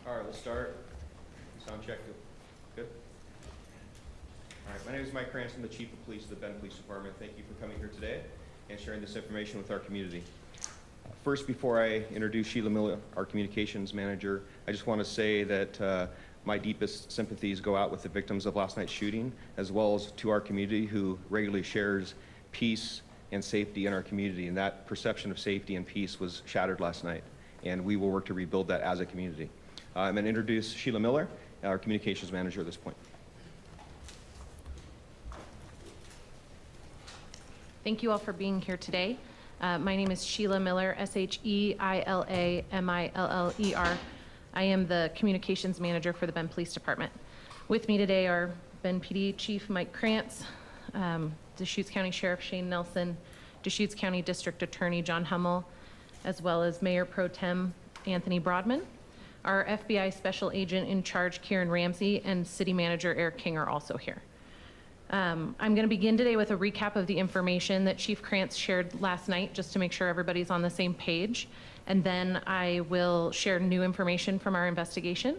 All right, let's start. Sound check. Good. All right, my name is Mike Cranston, the Chief of Police of the Bend Police Department. Thank you for coming here today and sharing this information with our community. First, before I introduce Sheila Miller, our communications manager, I just want to say that my deepest sympathies go out with the victims of last night's shooting, as well as to our community who regularly shares peace and safety in our community. And that perception of safety and peace was shattered last night, and we will work to rebuild that as a community. I'm going to introduce Sheila Miller, our communications manager at this point. Thank you all for being here today. My name is Sheila Miller, S-H-E-I-L-A-M-I-L-L-E-R. I am the communications manager for the Bend Police Department. With me today are Bend PD Chief Mike Krantz, Deschutes County Sheriff Shane Nelson, Deschutes County District Attorney John Hummel, as well as Mayor Pro Tem Anthony Broadman. Our FBI Special Agent in Charge Kieran Ramsey and City Manager Eric King are also here. I'm going to begin today with a recap of the information that Chief Krantz shared last night, just to make sure everybody's on the same page. And then I will share new information from our investigation.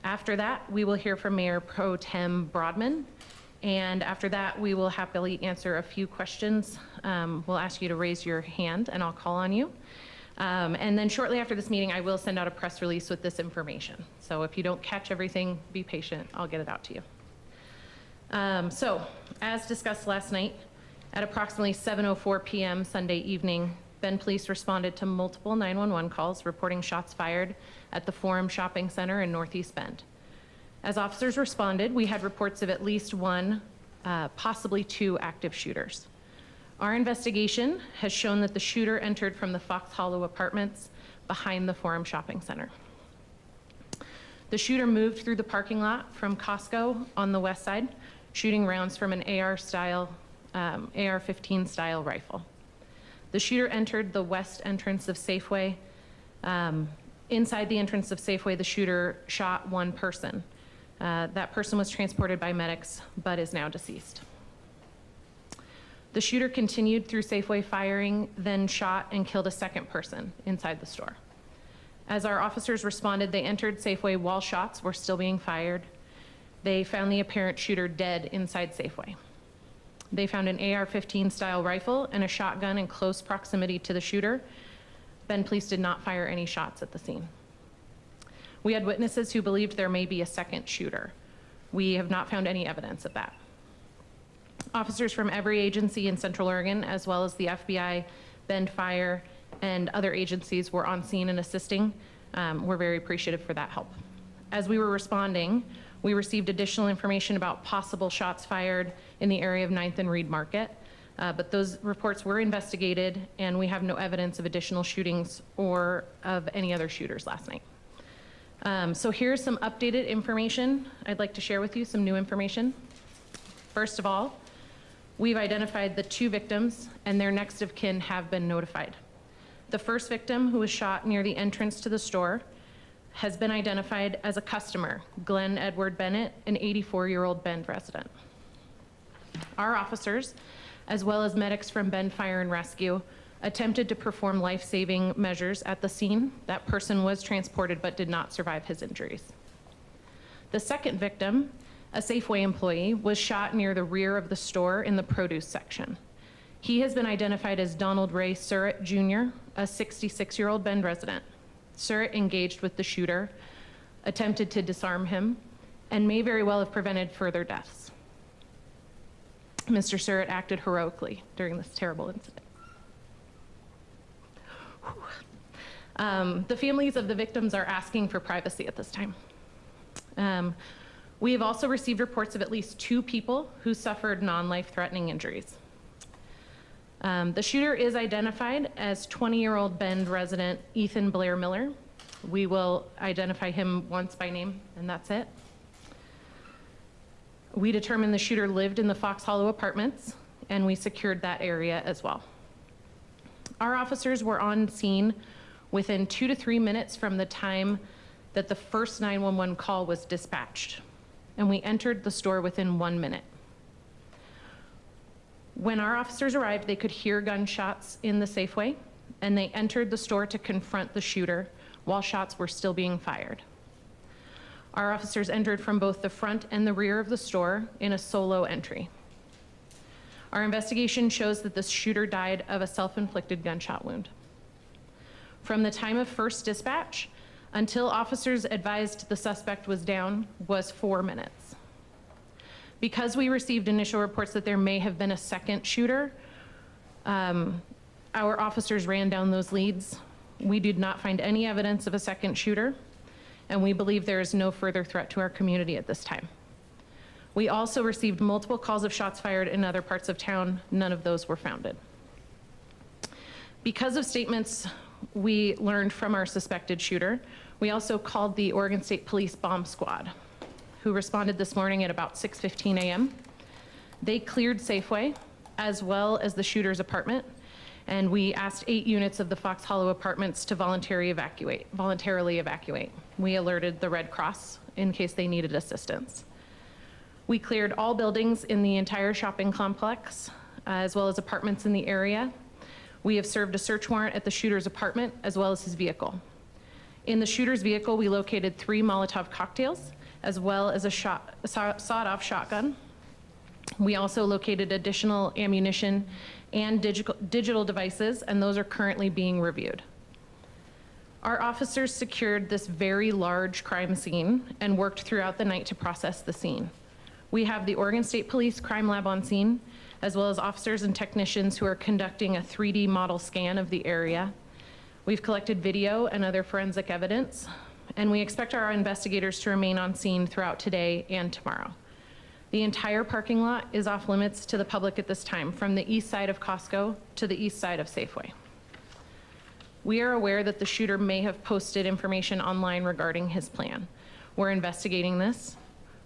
After that, we will hear from Mayor Pro Tem Broadman. And after that, we will happily answer a few questions. We'll ask you to raise your hand and I'll call on you. And then shortly after this meeting, I will send out a press release with this information. So if you don't catch everything, be patient. I'll get it out to you. So, as discussed last night, at approximately 7:04 p.m. Sunday evening, Bend Police responded to multiple 911 calls reporting shots fired at the Forum Shopping Center in Northeast Bend. As officers responded, we had reports of at least one, possibly two active shooters. Our investigation has shown that the shooter entered from the Fox Hollow Apartments behind the Forum Shopping Center. The shooter moved through the parking lot from Costco on the west side, shooting rounds from an AR-15 style rifle. The shooter entered the west entrance of Safeway. Inside the entrance of Safeway, the shooter shot one person. That person was transported by medics, but is now deceased. The shooter continued through Safeway firing, then shot and killed a second person inside the store. As our officers responded, they entered Safeway while shots were still being fired. They found the apparent shooter dead inside Safeway. They found an AR-15 style rifle and a shotgun in close proximity to the shooter. Bend Police did not fire any shots at the scene. We had witnesses who believed there may be a second shooter. We have not found any evidence of that. Officers from every agency in Central Oregon, as well as the FBI, Bend Fire, and other agencies were on scene and assisting. We're very appreciative for that help. As we were responding, we received additional information about possible shots fired in the area of 9th and Reed Market, but those reports were investigated and we have no evidence of additional shootings or of any other shooters last night. So here's some updated information I'd like to share with you, some new information. First of all, we've identified the two victims and their next of kin have been notified. The first victim, who was shot near the entrance to the store, has been identified as a customer, Glenn Edward Bennett, an 84-year-old Bend resident. Our officers, as well as medics from Bend Fire and Rescue, attempted to perform life-saving measures at the scene. That person was transported but did not survive his injuries. The second victim, a Safeway employee, was shot near the rear of the store in the produce section. He has been identified as Donald Ray Surratt Jr., a 66-year-old Bend resident. Surratt engaged with the shooter, attempted to disarm him, and may very well have prevented further deaths. Mr. Surratt acted heroically during this terrible incident. The families of the victims are asking for privacy at this time. We have also received reports of at least two people who suffered non-life-threatening injuries. The shooter is identified as 20-year-old Bend resident Ethan Blair Miller. We will identify him once by name, and that's it. We determined the shooter lived in the Fox Hollow Apartments, and we secured that area as well. Our officers were on scene within 2 to 3 minutes from the time that the first 911 call was dispatched, and we entered the store within 1 minute. When our officers arrived, they could hear gunshots in the Safeway, and they entered the store to confront the shooter while shots were still being fired. Our officers entered from both the front and the rear of the store in a solo entry. Our investigation shows that the shooter died of a self-inflicted gunshot wound. From the time of first dispatch until officers advised the suspect was down was 4 minutes. Because we received initial reports that there may have been a second shooter, our officers ran down those leads. We did not find any evidence of a second shooter, and we believe there is no further threat to our community at this time. We also received multiple calls of shots fired in other parts of town. None of those were founded. Because of statements we learned from our suspected shooter, we also called the Oregon State Police Bomb Squad, who responded this morning at about 6:15 a.m. They cleared Safeway, as well as the shooter's apartment, and we asked 8 units of the Fox Hollow apartments to voluntarily evacuate. We alerted the Red Cross in case they needed assistance. We cleared all buildings in the entire shopping complex, as well as apartments in the area. We have served a search warrant at the shooter's apartment, as well as his vehicle. In the shooter's vehicle, we located 3 Molotov cocktails, as well as a sawed-off shotgun. We also located additional ammunition and digital devices, and those are currently being reviewed. Our officers secured this very large crime scene and worked throughout the night to process the scene. We have the Oregon State Police Crime Lab on scene, as well as officers and technicians who are conducting a 3D model scan of the area. We've collected video and other forensic evidence, and we expect our investigators to remain on scene throughout today and tomorrow. The entire parking lot is off limits to the public at this time, from the east side of Costco to the east side of Safeway. We are aware that the shooter may have posted information online regarding his plan. We're investigating this.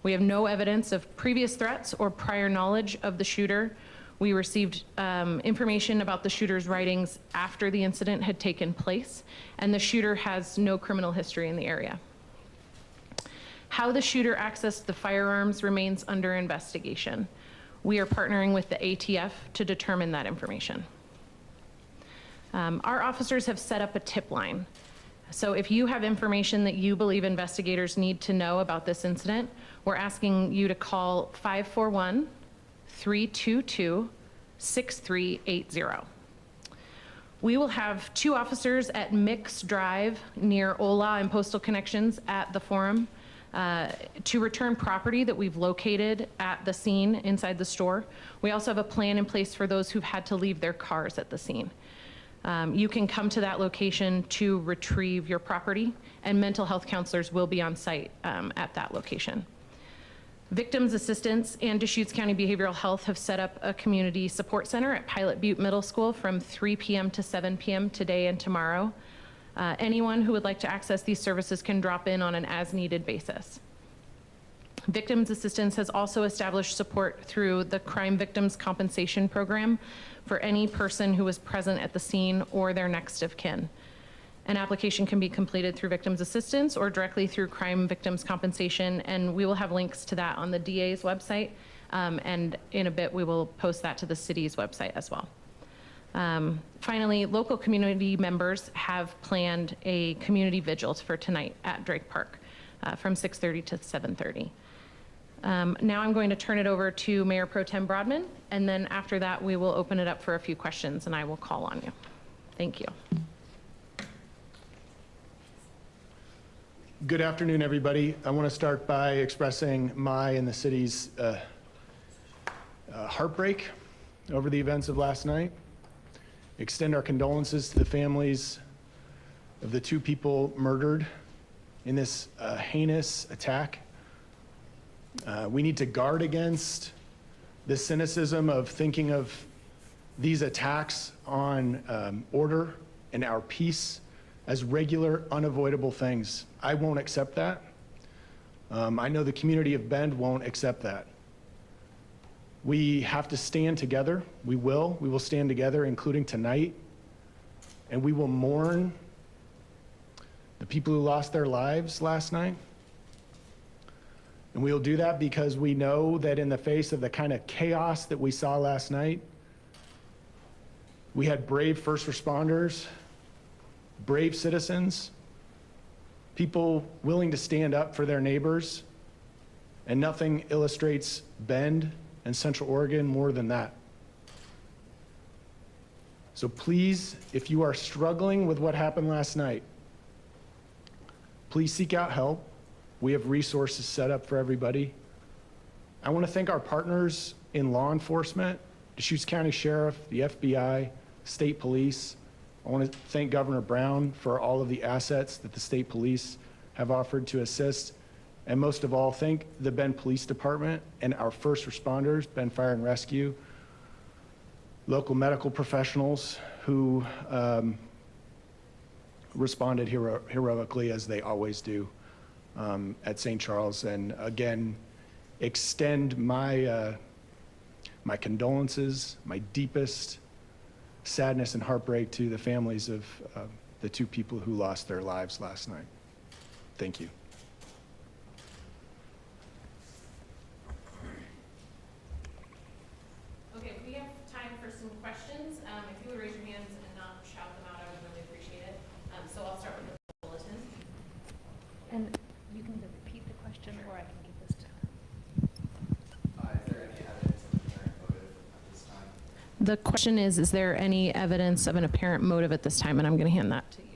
We have no evidence of previous threats or prior knowledge of the shooter. We received information about the shooter's writings after the incident had taken place, and the shooter has no criminal history in the area. How the shooter accessed the firearms remains under investigation. We are partnering with the ATF to determine that information. Our officers have set up a tip line. So if you have information that you believe investigators need to know about this incident, we're asking you to call 541-322-6380. We will have 2 officers at Mix Drive near Ola and Postal Connections at the forum to return property that we've located at the scene inside the store. We also have a plan in place for those who've had to leave their cars at the scene. You can come to that location to retrieve your property, and mental health counselors will be on site at that location. Victims Assistance and Deschutes County Behavioral Health have set up a community support center at Pilot Butte Middle School from 3 p.m. to 7 p.m. today and tomorrow. Anyone who would like to access these services can drop in on an as-needed basis. Victims Assistance has also established support through the Crime Victims Compensation Program for any person who was present at the scene or their next of kin. An application can be completed through Victims Assistance or directly through Crime Victims Compensation, and we will have links to that on the DA's website, and in a bit we will post that to the city's website as well. Finally, local community members have planned a community vigil for tonight at Drake Park from 6:30 to 7:30. Now I'm going to turn it over to Mayor Pro Tem Broadman, and then after that we will open it up for a few questions and I will call on you. Thank you. Good afternoon, everybody. I want to start by expressing my and the city's heartbreak over the events of last night. Extend our condolences to the families of the 2 people murdered in this heinous attack. We need to guard against the cynicism of thinking of these attacks on order and our peace as regular, unavoidable things. I won't accept that. I know the community of Bend won't accept that. We have to stand together. We will stand together, including tonight, and we will mourn the people who lost their lives last night. And we will do that because we know that in the face of the kind of chaos that we saw last night, we had brave first responders, brave citizens, people willing to stand up for their neighbors, and nothing illustrates Bend and Central Oregon more than that. So please, if you are struggling with what happened last night, please seek out help. We have resources set up for everybody. I want to thank our partners in law enforcement, Deschutes County Sheriff, the FBI, State Police. I want to thank Governor Brown for all of the assets that the state police have offered to assist. And most of all, thank the Bend Police Department and our first responders, Bend Fire and Rescue, local medical professionals who responded heroically as they always do at St. Charles. And again, extend my my condolences, my deepest sadness and heartbreak to the families of the two people who lost their lives last night. Thank you. Okay, we have time for some questions. If you would raise your hands and not shout them out, I would really appreciate it. So I'll start with the bulletin. And you can either repeat the question or I can give this to her. Is there any evidence of apparent motive at this time? The question is there any evidence of an apparent motive at this time? And I'm going to hand that to you.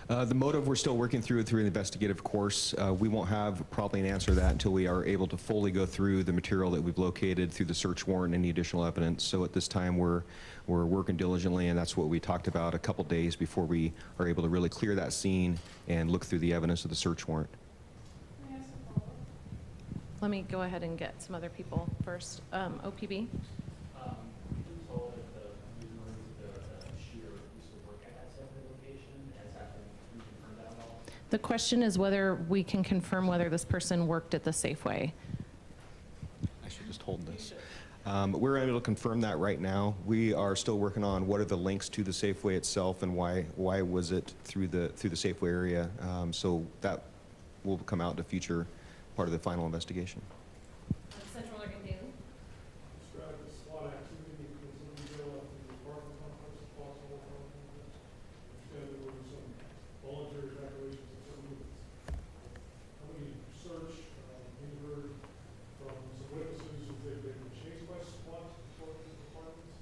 The motive we're still working through the investigative course. We won't have probably an answer to that until we are able to fully go through the material that we've located through the search warrant and any additional evidence. So at this time we're working diligently, and that's what we talked about a couple days before we are able to really clear that scene and look through the evidence of the search warrant. Let me go ahead and get some other people first. OPB. We've been told that the shooter used to work at that Safeway location. Has that been confirmed at all? The question is whether we can confirm whether this person worked at the Safeway. I should just hold this. We're able to confirm that right now. We are still working on what are the links to the Safeway itself and why was it through the Safeway area. So that will come out in the future part of the final investigation. Central Oregon Daily. Describe the SWAT activity because of the bill at the apartment complex, the Foxhole apartment complex. Understand there were some voluntary evacuations of some units. How many search, we heard from some witnesses who they've been chased by SWAT towards the apartments?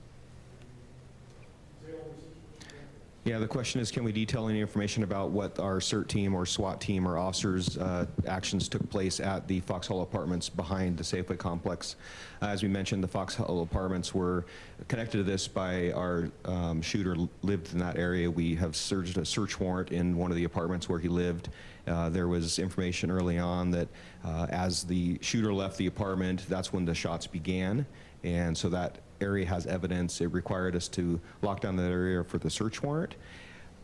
Detail the situation. Yeah, the question is, can we detail any information about what our CERT team or SWAT team or officers' actions took place at the Foxhole Apartments behind the Safeway complex? As we mentioned, the Foxhole Apartments were connected to this by our shooter lived in that area. We have serged a search warrant in one of the apartments where he lived. There was information early on that as the shooter left the apartment, that's when the shots began. And so that area has evidence. It required us to lock down that area for the search warrant.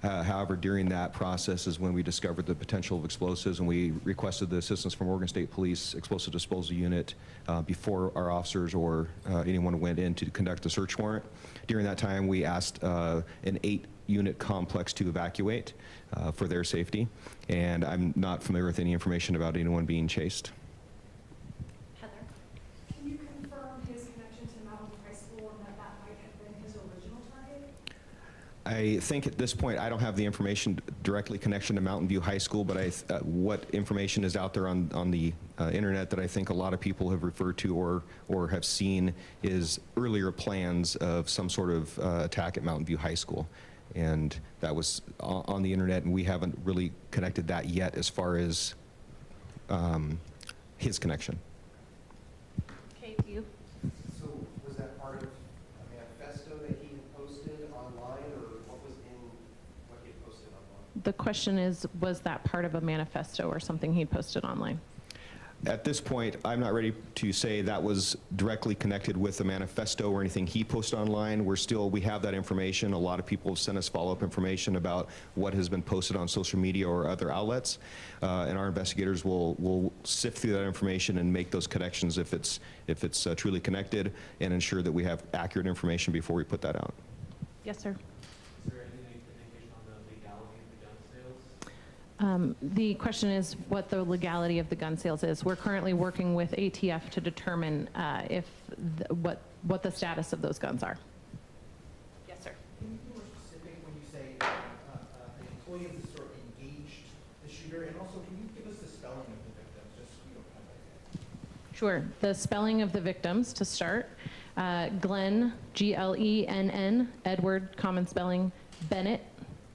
However, during that process is when we discovered the potential of explosives, and we requested the assistance from Oregon State Police Explosive Disposal Unit before our officers or anyone went in to conduct the search warrant. During that time, we asked an 8-unit complex to evacuate for their safety, and I'm not familiar with any information about anyone being chased. Can you confirm his connection to Mountain View High School and that that might have been his original target? I think at this point, I don't have the information directly connection to Mountain View High School, but what information is out there on the internet that I think a lot of people have referred to or have seen is earlier plans of some sort of attack at Mountain View High School. And that was on the internet, and we haven't really connected that yet as far as his connection. Kate, you. So was that part of a manifesto that he had posted online, or what was in what he had posted online? The question is, was that part of a manifesto or something he'd posted online? At this point, I'm not ready to say that was directly connected with the manifesto or anything he posted online. We have that information. A lot of people have sent us follow-up information about what has been posted on social media or other outlets. And our investigators will sift through that information and make those connections if it's truly connected, and ensure that we have accurate information before we put that out. Yes, sir. Is there any indication on the legality of the gun sales? The question is what the legality of the gun sales is. We're currently working with ATF to determine what the status of those guns are. Yes, sir. Can you be more specific when you say an employee of the store engaged the shooter? And also, can you give us the spelling of the victims, just so we don't have that? Sure. The spelling of the victims to start. Glenn, Glenn, Edward, common spelling, Bennett,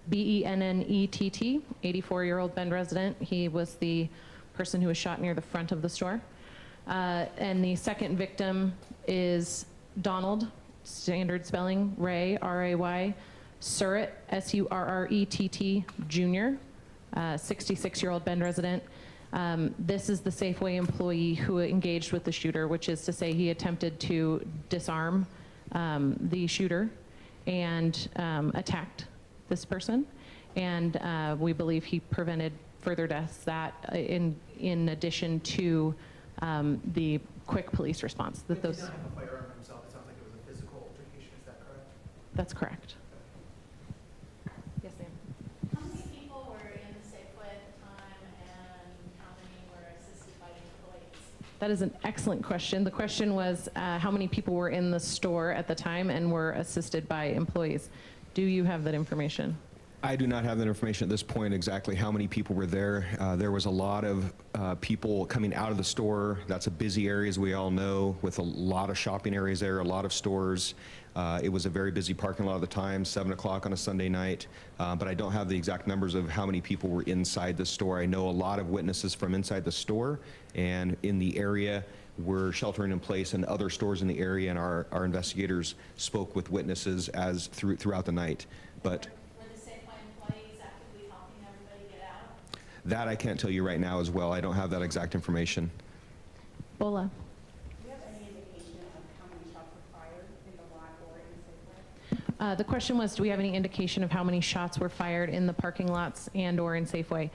Bennett, 84-year-old Bend resident. He was the person who was shot near the front of the store. And the second victim is Donald, standard spelling, Ray, R-A-Y, Surratt, S-U-R-R-E-T-T, Jr., 66-year-old Bend resident. This is the Safeway employee who engaged with the shooter, which is to say he attempted to disarm the shooter and attacked this person. And we believe he prevented further deaths, that in addition to the quick police response. That He those. did not have a firearm himself. It sounds like it was a physical altercation. Is that correct? That's correct. Yes, ma'am. How many people were in the Safeway at the time, and how many were assisted by the employees? That is an excellent question. The question was how many people were in the store at the time and were assisted by employees. Do you have that information? I do not have that information at this point, exactly how many people were there. There was a lot of people coming out of the store. That's a busy area, as we all know, with a lot of shopping areas there, a lot of stores. It was a very busy parking lot at the time, 7 o'clock on a Sunday night. But I don't have the exact numbers of how many people were inside the store. I know a lot of witnesses from inside the store and in the area were sheltering in place, and other stores in the area, and our investigators spoke with witnesses as throughout the night. But Were the Safeway employees actively helping everybody get out? that I can't tell you right now as well. I don't have that exact information. Bola. Do you have any indication of how many shots were fired in the lot or in Safeway? The question was, do we have any indication of how many shots were fired in the parking lots and or in Safeway?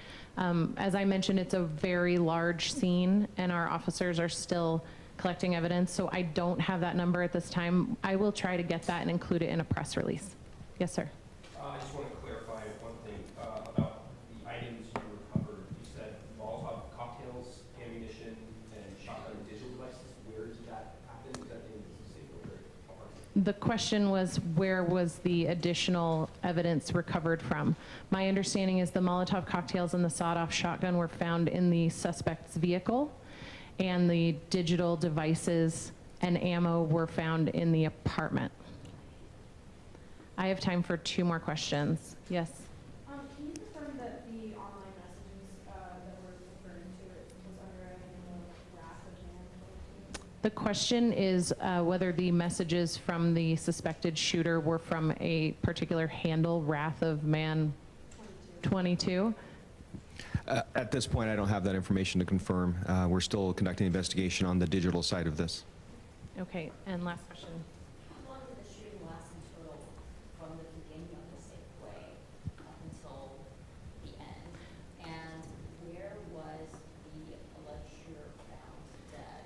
As I mentioned, it's a very large scene and our officers are still collecting evidence, so I don't have that number at this time. I will try to get that and include it in a press release. Yes, sir. I just want to clarify one thing about the items you recovered. You said Molotov cocktails, ammunition, and shotgun digital devices. Where did that happen? Was that in the Safeway or The question was, where was the additional evidence recovered from? My understanding is the Molotov cocktails and the sawed-off shotgun were found in the suspect's vehicle, and the digital devices and ammo were found in the apartment. I have time for 2 more questions. Yes? Can you confirm that the online messages that were referring to it was under any wrath of man? The question is whether the messages from the suspected shooter were from a particular handle, Wrath of Man 22. At this point, I don't have that information to confirm. We're still conducting an investigation on the digital side of this. Okay, and last question. How long did the shooting last in total from the beginning of the Safeway up until the end? And where was the alleged shooter found dead?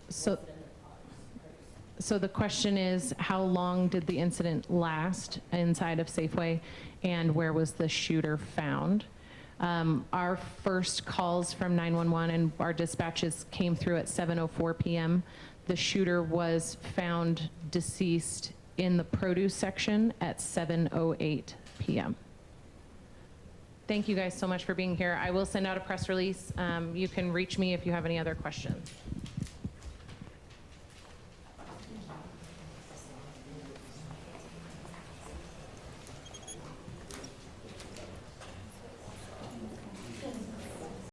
So, Was it in the cars? so the question is, how long did the incident last inside of Safeway, and where was the shooter found? Our first calls from 911 and our dispatches came through at 7:04 p.m. The shooter was found deceased in the produce section at 7:08 p.m. Thank you guys so much for being here. I will send out a press release. You can reach me if you have any other questions.